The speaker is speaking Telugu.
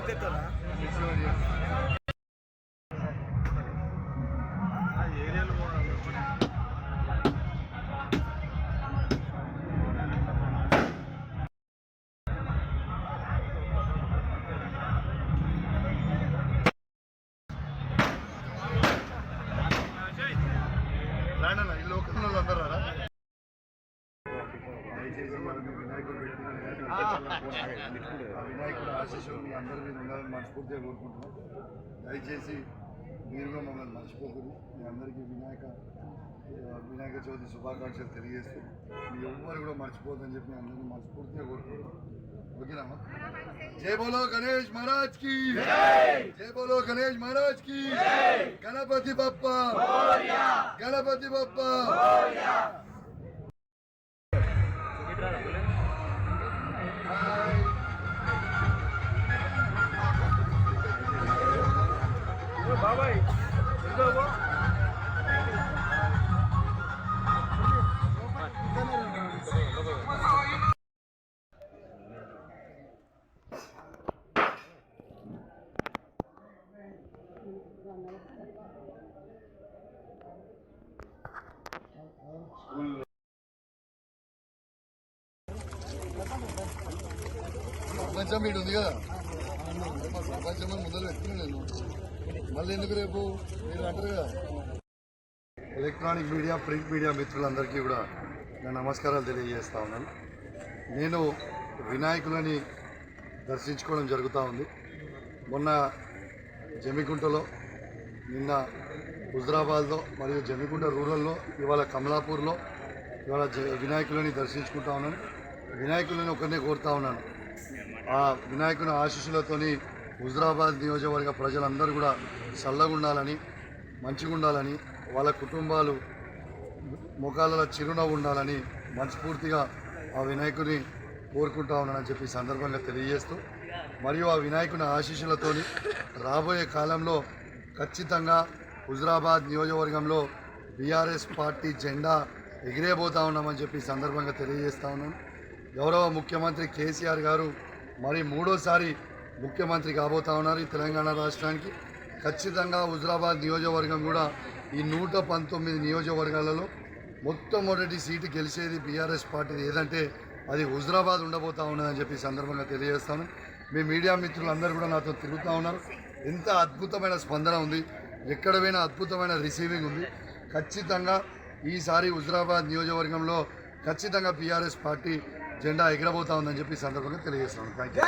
ఈ లోకంలో అందరూ దయచేసి మనం వినాయకుడు వినాయకుడు ఆశీస్సులు మీ అందరి మీద ఉండాలని మనస్ఫూర్తిగా కోరుకుంటున్నాం. దయచేసి మీరు కూడా మమ్మల్ని మర్చిపోకూడదు. మీ అందరికీ వినాయక చవితి శుభాకాంక్షలు తెలియజేస్తూ మీ ఎవ్వరు కూడా మర్చిపోదని చెప్పి అందరినీ మనస్ఫూర్తిగా కోరుకుంటున్నాం. ఓకేనా? జై బోలో గణేష్ మహారాజ్ కి, జై బోలో గణేష్ మహారాజ్ కి, గణపతి బప్ప, గణపతి బప్ప. బాబాయ్ ప్రపంచం వీడు ఉంది కదా, ప్రపంచం ముందర పెట్టుకున్నా నేను మళ్ళీ ఎందుకు రేపు మీరు అంటారు కదా. ఎలక్ట్రానిక్ మీడియా, ప్రింట్ మీడియా మిత్రులందరికీ కూడా నేను నమస్కారాలు తెలియజేస్తా ఉన్నాను. నేను వినాయకులని దర్శించుకోవడం జరుగుతూ ఉంది. మొన్న జమ్మికుంటలో, నిన్న హుజరాబాద్లో మరియు జమ్మికుంట రూరల్లో, ఇవాళ కమలాపూర్లో ఇవాళ వినాయకులని దర్శించుకుంటా ఉన్నాను. వినాయకులని ఒకరినే కోరుతా ఉన్నాను, ఆ వినాయకుని ఆశీస్సులతోని హుజరాబాద్ నియోజకవర్గ ప్రజలందరూ కూడా చల్లగా ఉండాలని, మంచిగా ఉండాలని, వాళ్ళ కుటుంబాలు ముఖాలలో చిరునవ్వు ఉండాలని మనస్ఫూర్తిగా ఆ వినాయకుని కోరుకుంటా ఉన్నానని చెప్పి సందర్భంగా తెలియజేస్తూ, మరియు ఆ వినాయకుని ఆశీస్సులతోని రాబోయే కాలంలో ఖచ్చితంగా హుజరాబాద్ నియోజకవర్గంలో బీఆర్ఎస్ పార్టీ జెండా ఎగిరేబోతా ఉన్నామని చెప్పి సందర్భంగా తెలియజేస్తా ఉన్నాను. గౌరవ ముఖ్యమంత్రి కేసీఆర్ గారు మరి మూడోసారి ముఖ్యమంత్రి కాబోతా ఉన్నారు ఈ తెలంగాణ రాష్ట్రానికి. ఖచ్చితంగా హుజరాబాద్ నియోజకవర్గం కూడా ఈ 119 నియోజకవర్గాలలో మొట్టమొదటి సీటు గెలిచేది బీఆర్ఎస్ పార్టీ ఏదంటే అది హుజరాబాద్ ఉండబోతా ఉన్నదని చెప్పి సందర్భంగా తెలియజేస్తాను. మీ మీడియా మిత్రులందరూ కూడా నాతో తిరుగుతూ ఉన్నారు. ఎంత అద్భుతమైన స్పందన ఉంది, ఎక్కడ పోయినా అద్భుతమైన రిసీవింగ్ ఉంది. ఖచ్చితంగా ఈసారి హుజరాబాద్ నియోజకవర్గంలో ఖచ్చితంగా బీఆర్ఎస్ పార్టీ జెండా ఎగరబోతా ఉందని చెప్పి సందర్భంగా తెలియజేస్తాను. Thank you.